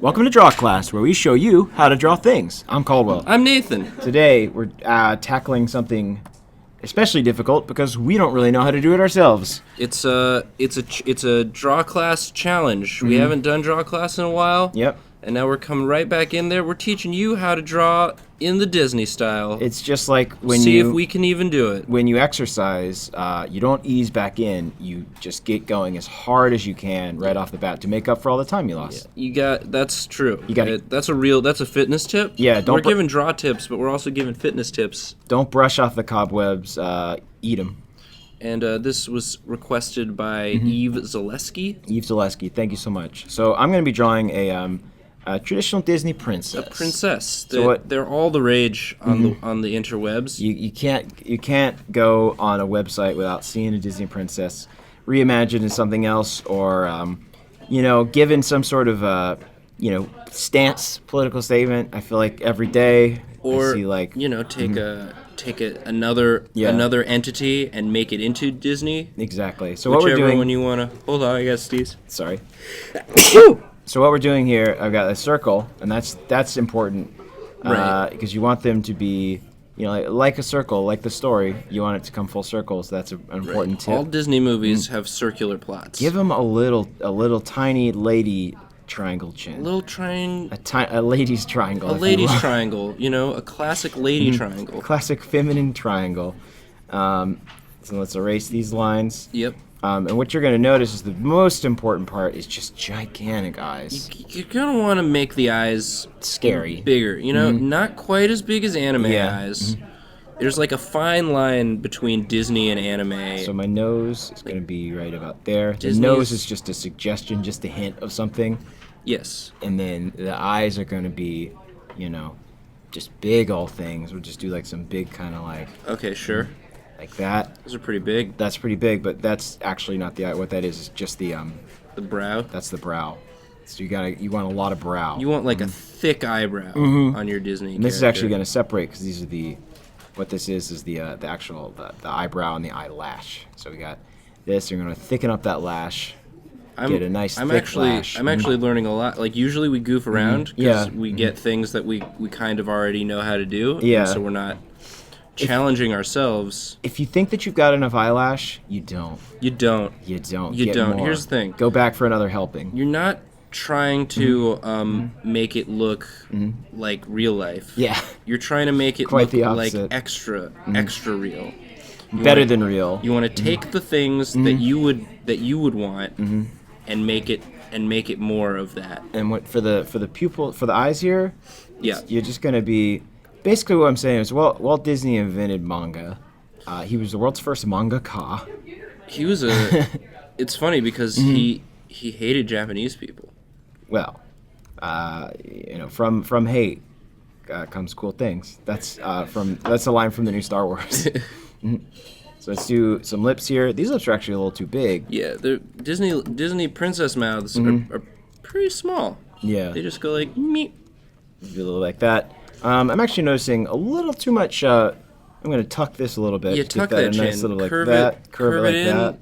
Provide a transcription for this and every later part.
Welcome to Draw Class, where we show you how to draw things. I'm Caldwell. I'm Nathan. Today, we're tackling something especially difficult because we don't really know how to do it ourselves. It's a draw class challenge. We haven't done draw class in a while. Yep. And now we're coming right back in there. We're teaching you how to draw in the Disney style. It's just like when See if we can even do it. When you exercise, you don't ease back in. You just get going as hard as you can right off the bat to make up for all the time you lost. That's true. You got it. That's a fitness tip. Yeah, we're giving draw tips, but we're also giving fitness tips. Don't brush off the cobwebs. Eat them. And this was requested by Eve Zaleski. Eve Zaleski, thank you so much. So I'm going to be drawing a traditional Disney princess. A princess. So they're all the rage on the interwebs. You can't go on a website without seeing a Disney princess reimagined as something else, or given some sort of stance, political statement. I feel like every day or I see take another entity and make it into Disney. Exactly. So Whichever what we're doing one you wanna. Hold on, I got sneeze. Sorry. So what we're doing here, I've got a circle, and that's important, right? Because you want them to be, like a circle, like the story. You want it to come full circle, so that's an important tip. All Disney movies have circular plots. Give them a little tiny lady triangle chin. A little triangle. A lady's triangle. A lady's triangle. A classic lady triangle. Classic feminine triangle. So let's erase these lines. Yep. And what you're going to notice is the most important part is just gigantic eyes. You're going to want to make the eyes scary. Bigger. Not quite as big as anime eyes. There's like a fine line between Disney and anime. So my nose is going to be right about there. The nose is just a suggestion, just a hint of something. Yes. And then the eyes are going to be, just big old things. We'll just do like some big kind of like... Okay, sure. Like that. Those are pretty big. That's pretty big, but that's actually not the eye. What that is just the brow. That's the brow. So you want a lot of brow. You want like a thick eyebrow on your Disney. And this is actually going to separate because these are what this is the actual the eyebrow and the eyelash. So we got this. You're going to thicken up that lash. Get a nice thick lash. I'm actually learning a lot. Like usually we goof around because we get things that we kind of already know how to do. Yeah. So we're not challenging ourselves. If you think that you've got enough eyelash, you don't. You don't. You don't. You Get don't. more. Here's the thing. Go back for another helping. You're not trying to make it look like real life. Yeah. You're trying to make it Quite look the like opposite. extra real. Better than real. You want to take the things that you would want and make it more of that. And what for the pupil, for the eyes here? Yeah. You're just going to be... Basically, what I'm saying is, Walt Disney invented manga. He was the world's first mangaka. He was It's funny because he hated Japanese people. Well, from hate comes cool things. That's a line from the new Star Wars. So let's do some lips here. These lips are actually a little too big. Yeah, the Disney princess mouths are pretty small. Yeah. They just go like meep. Do a little like that. I'm actually noticing a little too much. I'm going to tuck this a little bit. Yeah, tuck that chin. Nice little like curve that. it, Curve it like in, that.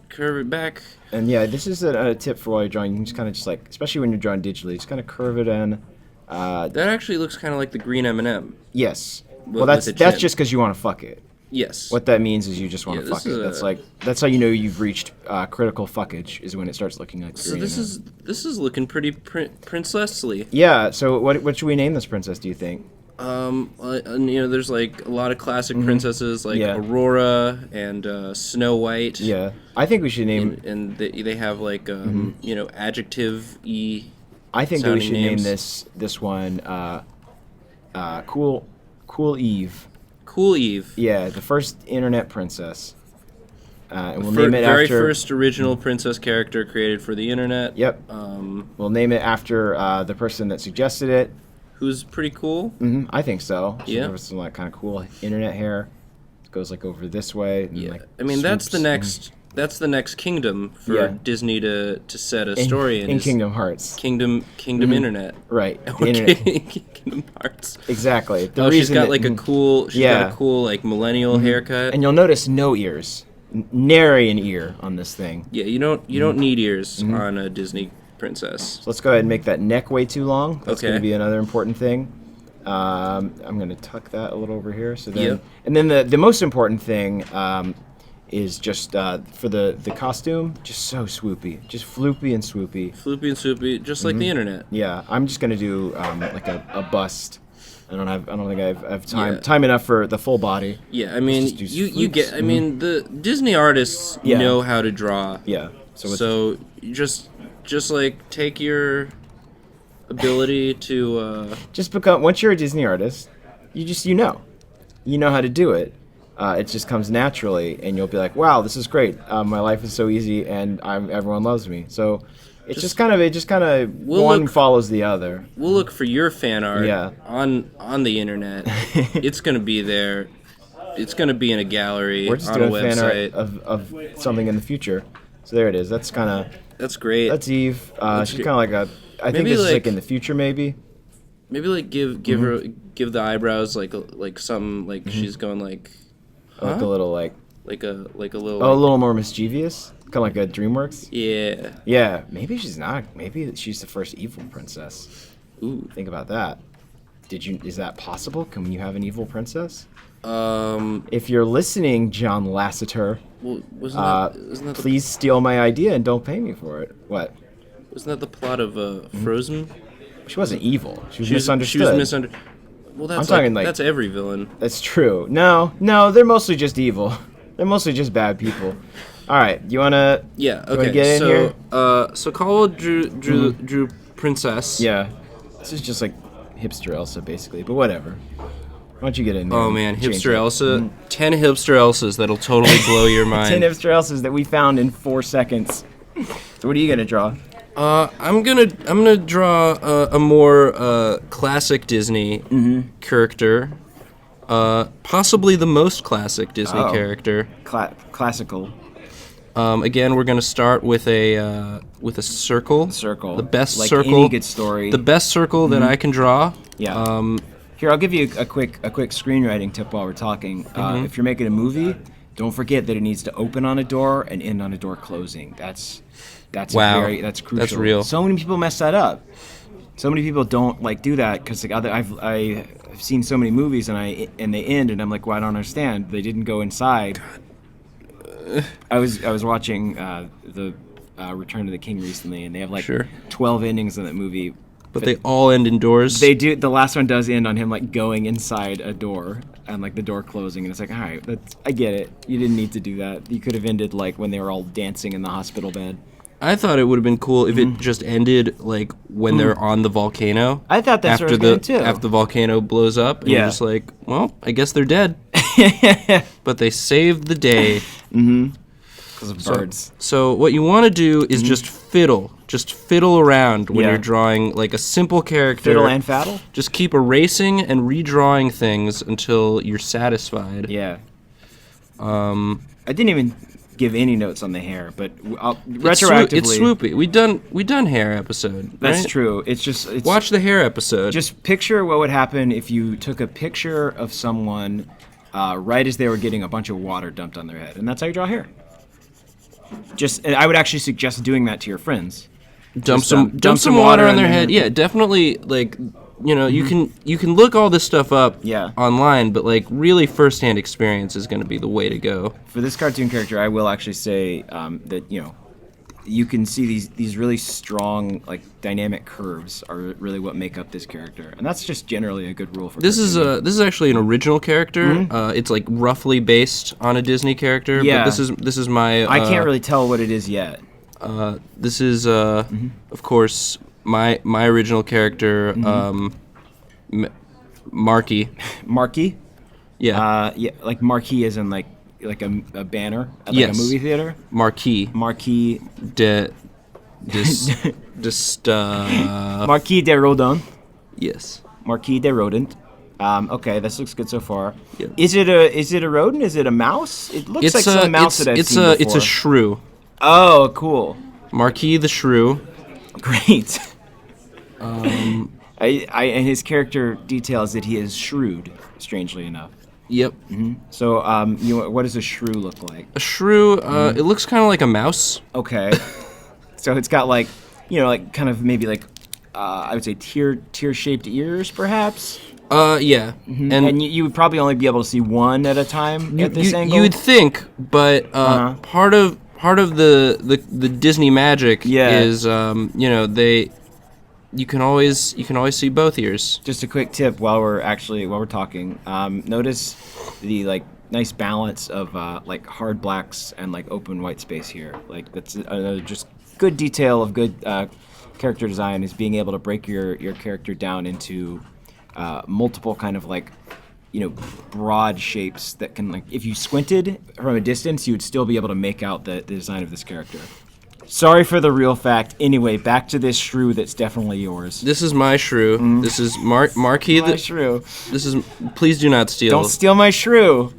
Curve it back. And yeah, this is a tip for while you're drawing. You can just kind of just like, especially when you're drawing digitally, just kind of curve it in. That actually looks kind of like the green M&M. Yes. Well, that's just because you want to fuck it. Yes. What that means is you just want to fuck it. That's how you know you've reached critical fuckckage is when it starts looking like. So this is looking pretty princessly. Yeah. So what should we name this princess? Do you think? There's like a lot of classic princesses like Aurora and Snow White. Yeah. I think we should name. And they have like adjective-y. I think that we should name names. this one Cool Eve. Cool Eve. Yeah, the first internet princess. And we'll name it very after... first original princess character created for the internet. Yep. We'll name it after the person that suggested it. Who's pretty cool. I think so. Yeah. There's some like kind of cool internet hair. It goes like over this way. And, yeah. like, I mean, that's the next kingdom for Disney to set a story in. In Kingdom Hearts. Kingdom Internet. Right. The internet. Kingdom Hearts. Exactly. She's got like a cool like millennial haircut. And you'll notice no ears. Nary an ear on this thing. Yeah, you don't need ears on a Disney princess. So let's go ahead and make that neck way too long. That's Okay. going to be another important thing. I'm going to tuck that a little over here. So then, Yep. and then the most important thing is just for the costume, just so swoopy, just floopy and swoopy. Floopy and swoopy, just like the internet. Yeah, I'm just going to do like a bust. I don't think I have time Yeah. time enough for the full body. Yeah, I mean, just do you floops. get. I mean, the Disney artists Yeah. know how to draw. Yeah. So you just like take your ability to. Just become once you're a Disney artist, you know how to do it. It just comes naturally, and you'll be like, "Wow, this is great. My life is so easy, and everyone loves me." So it just kind of We'll one look- follows the other. We'll look for your fan art Yeah. on the internet. It's gonna be there. It's gonna be in a gallery We're just on a doing fan art website. of something in the future. So there it is. That's That's great. that's Eve. She's great. kind of like a. I think Maybe this is like like- in the future, maybe. Maybe like give the eyebrows like something like she's going like Like a little like a little a little more mischievous, kind of like a DreamWorks. yeah. Yeah, maybe she's not. Maybe she's the first evil princess. Ooh. Think about that. Is that possible? Can you have an evil princess? If you're listening, John Lasseter, Well, isn't that please steal my idea and don't pay me for it. What? wasn't that the plot of Frozen? She wasn't evil. She was She misunderstood. was misunderstood. Well, that's I'm talking like- that's every villain. That's true. No, they're mostly just evil. They're mostly just bad people. All right, you wanna? Yeah. wanna Okay. get in so here? so Caldwell drew princess. Yeah. This is just like hipster Elsa, basically. But whatever. Why don't you get in there? Oh and man, change hipster it? Elsa. 10 hipster Elsas that'll totally blow your 10 mind. hipster Elsas that we found in 4 seconds. So what are you gonna draw? I'm gonna draw a more classic Disney character, possibly the most classic Disney Oh. character. Classical Again, we're gonna start with a circle. circle. The best like circle. Any good story. The best circle that I can draw. Yeah. Here, I'll give you a quick screenwriting tip while we're talking. If you're making a movie, don't forget that it needs to open on a door and end on a door closing. That's Wow. that's crucial. That's real. So many people mess that up. So many people don't like do that because like I've seen so many movies and they end and I'm like, well, I don't understand. They didn't go inside. I was watching the Return of the King recently, and they have like Sure. 12 endings in that movie. But they all end indoors. They do. The last one does end on him like going inside a door and like the door closing, and it's like, all right, I get it. You didn't need to do that. You could have ended like when they were all dancing in the hospital bed. I thought it would have been cool if it just ended like when they're on the volcano. I thought that's what I was after gonna too. after the volcano blows up. And Yeah. you're just like, well, I guess they're dead. But they saved the day. Because of birds. So what you want to do is just fiddle around when Yeah. you're drawing like a simple character. Fiddle and faddle. Just keep erasing and redrawing things until you're satisfied. Yeah. I didn't even give any notes on the hair, but retroactively, It's swoopy. We done hair episode. That's right? true. It's Watch the hair episode. Just picture what would happen if you took a picture of someone right as they were getting a bunch of water dumped on their head, and that's how you draw hair. And I would actually suggest doing that to your friends. dump dump some water on their head. Yeah, definitely. Like, you can look all this stuff up Yeah. online, but like really firsthand experience is going to be the way to go. For this cartoon character, I will actually say that you can see these really strong like dynamic curves are really what make up this character, and that's just generally a good rule for. This cartooning. is actually an original character. It's like roughly based on a Disney character. Yeah. But this is my. I can't really tell what it is yet. This is of course my original character, Marky. Marquee. Yeah. Yeah, like marquee as in like a banner at like Yes. a movie theater. Marquis Marquee. Marquis de Rodin. Yes. Marquis de Rodent. Okay, this looks good so far. Yeah. Is it a rodent? Is it a mouse? It looks like some mouse that I've seen before. It's a shrew. Oh, cool. Marquis the shrew. Great. And his character details that he is shrewd, strangely enough. Yep. So, what does a shrew look like? A shrew. It looks kind of like a mouse. Okay. So it's got like like kind of maybe like I would say tear-shaped ears, perhaps. Yeah. And you would probably only be able to see one at a time at this angle. You would think, but part of the Disney magic is you can always see both ears. Just a quick tip while we're talking. Notice the like nice balance of like hard blacks and like open white space here. Like that's another just good detail of good character design, is being able to break your character down into multiple kind of like broad shapes that can, like, if you squinted from a distance, you would still be able to make out the design of this character. Sorry for the real fact. Anyway, back to this shrew that's definitely yours. This is my shrew. This is Marquis. My shrew. This is. Please do not steal. Don't steal my shrew.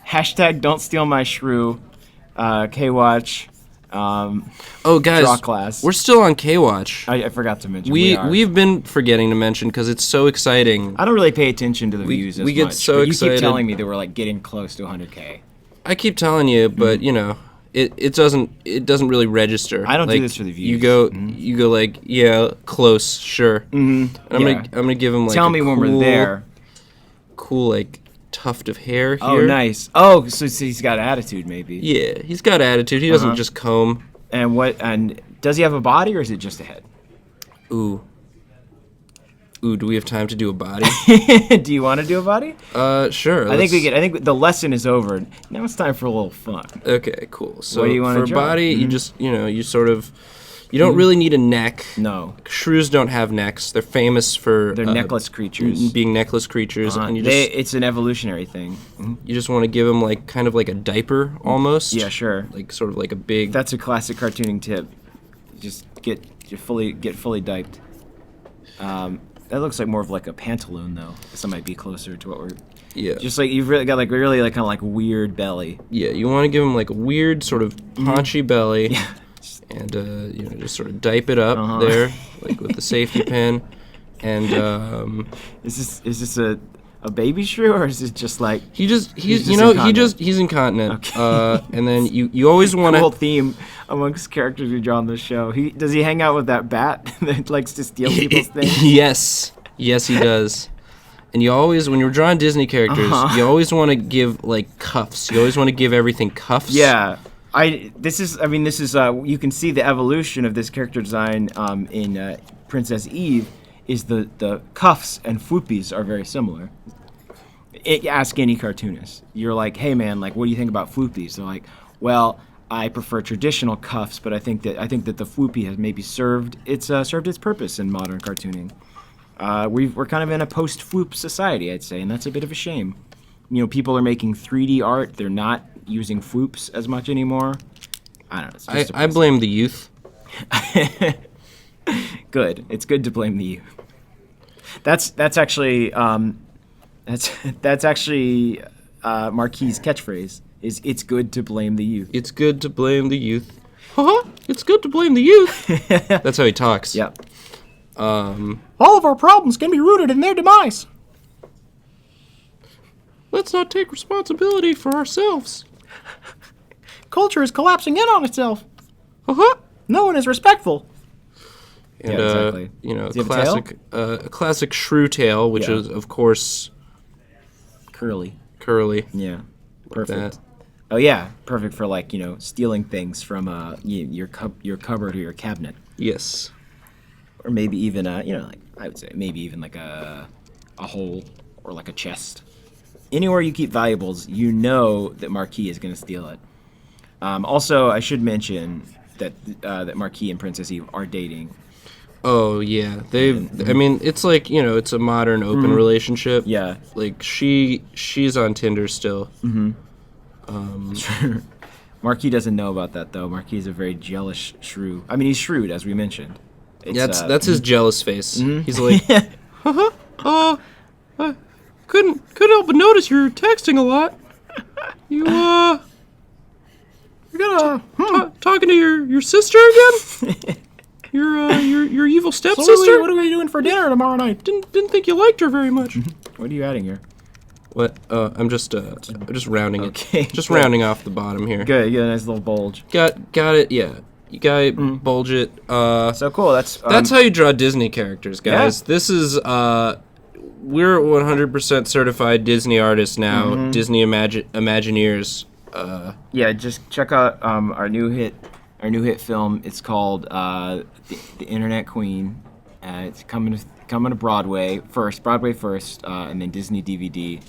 Hashtag don't steal my shrew. K-Watch. Oh, guys, Draw class. We're still on K-Watch. I forgot to mention. We've been forgetting to mention because it's so exciting. I don't really pay attention to the views as much. We get so but excited. You keep telling me that we're like getting close to 100K. I keep telling you, but it doesn't really register. I don't do this for the views. You go like, yeah, close, sure. And I'm gonna give him like tell me when we're there. Cool like tuft of hair here. Oh, nice. Oh, so he's got attitude, maybe. Yeah, he's got attitude. He doesn't just comb. And does he have a body, or is it just a head? Ooh, do we have time to do a body? Do you want to do a body? Sure. I think the lesson is over. Now it's time for a little fun. Okay, cool. So what do you want to for a draw? body, you just you sort of. You don't really need a neck. No. Shrews don't have necks. They're famous for they're necklace creatures. Being necklace creatures, and it's an evolutionary thing. You just want to give them like kind of like a diaper almost. Yeah, sure. Like sort of like a big. That's a classic cartooning tip. Just get fully diped. That looks like more of like a pantaloon, though. This might be closer to what we're. Yeah. Just like you've really got like really like kind of like weird belly. Yeah, you want to give them like a weird sort of paunchy belly. Yeah. And just sort of dipe it up there, like with the safety pin. And is this a baby shrew, or is it just like he's incontinent. Okay. And then you always want to cool theme amongst characters we draw on this show. Does he hang out with that bat that likes to steal people's things? Yes, he does. And you always, when you're drawing Disney characters, you always want to give like cuffs. You always want to give everything cuffs. Yeah. This is you can see the evolution of this character design in Princess Eve. Is the cuffs and foopies are very similar. Ask any cartoonist. You're like, hey man, like, what do you think about foopies? They're like, well, I prefer traditional cuffs, but I think that the foopy has maybe served its purpose in modern cartooning. We're kind of in a post-foop society, I'd say, and that's a bit of a shame. People are making 3D art. They're not using foops as much anymore. I don't know. I blame the youth. Good. It's good to blame the youth. That's actually Marquis' catchphrase. Is it's good to blame the youth. It's good to blame the youth. It's good to blame the youth. That's how he talks. Yep. All of our problems can be rooted in their demise. Let's not take responsibility for ourselves. Culture is collapsing in on itself. No one is respectful. And, yeah, exactly. A classic shrew tail, which is, of course, curly. Yeah, perfect. Oh yeah, perfect for like stealing things from your cupboard or your cabinet. Yes. Or maybe even like I would say maybe even like a hole or like a chest. Anywhere you keep valuables, that Marquis is going to steal it. Also, I should mention that Marquis and Princess Eve are dating. Oh yeah, I mean, it's like it's a modern open relationship. Yeah, like she's on Tinder still. Marquis doesn't know about that though. Marquis is a very jealous shrew. I mean, he's shrewd, as we mentioned. That's his jealous face. He's like, couldn't help but notice you're texting a lot. You talking to your sister again? Your evil stepsister? So what are we doing for dinner tomorrow night? Didn't think you liked her very much. What are you adding here? What? I'm just rounding it. Okay. Just rounding off the bottom here. Good. You got a nice little bulge. Got it. Yeah. You gotta bulge it. So cool. That's That's how you draw Disney characters, guys. Yeah. This is we're 100% certified Disney artists now. Disney Imagineers. yeah. Just check out our new hit film. It's called the Internet Queen. It's coming to Broadway first, and then Disney DVD.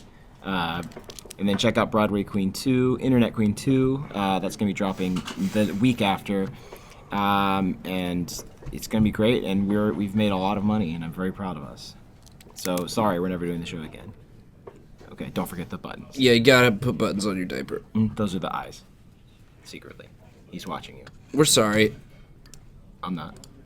And then check out Broadway Queen 2, Internet Queen 2. That's going to be dropping the week after. And it's going to be great. And we've made a lot of money, and I'm very proud of us. So sorry, we're never doing the show again. Okay, don't forget the buttons. Yeah, you gotta put buttons on your diaper. Those are the eyes. Secretly. He's watching you. We're sorry. I'm not.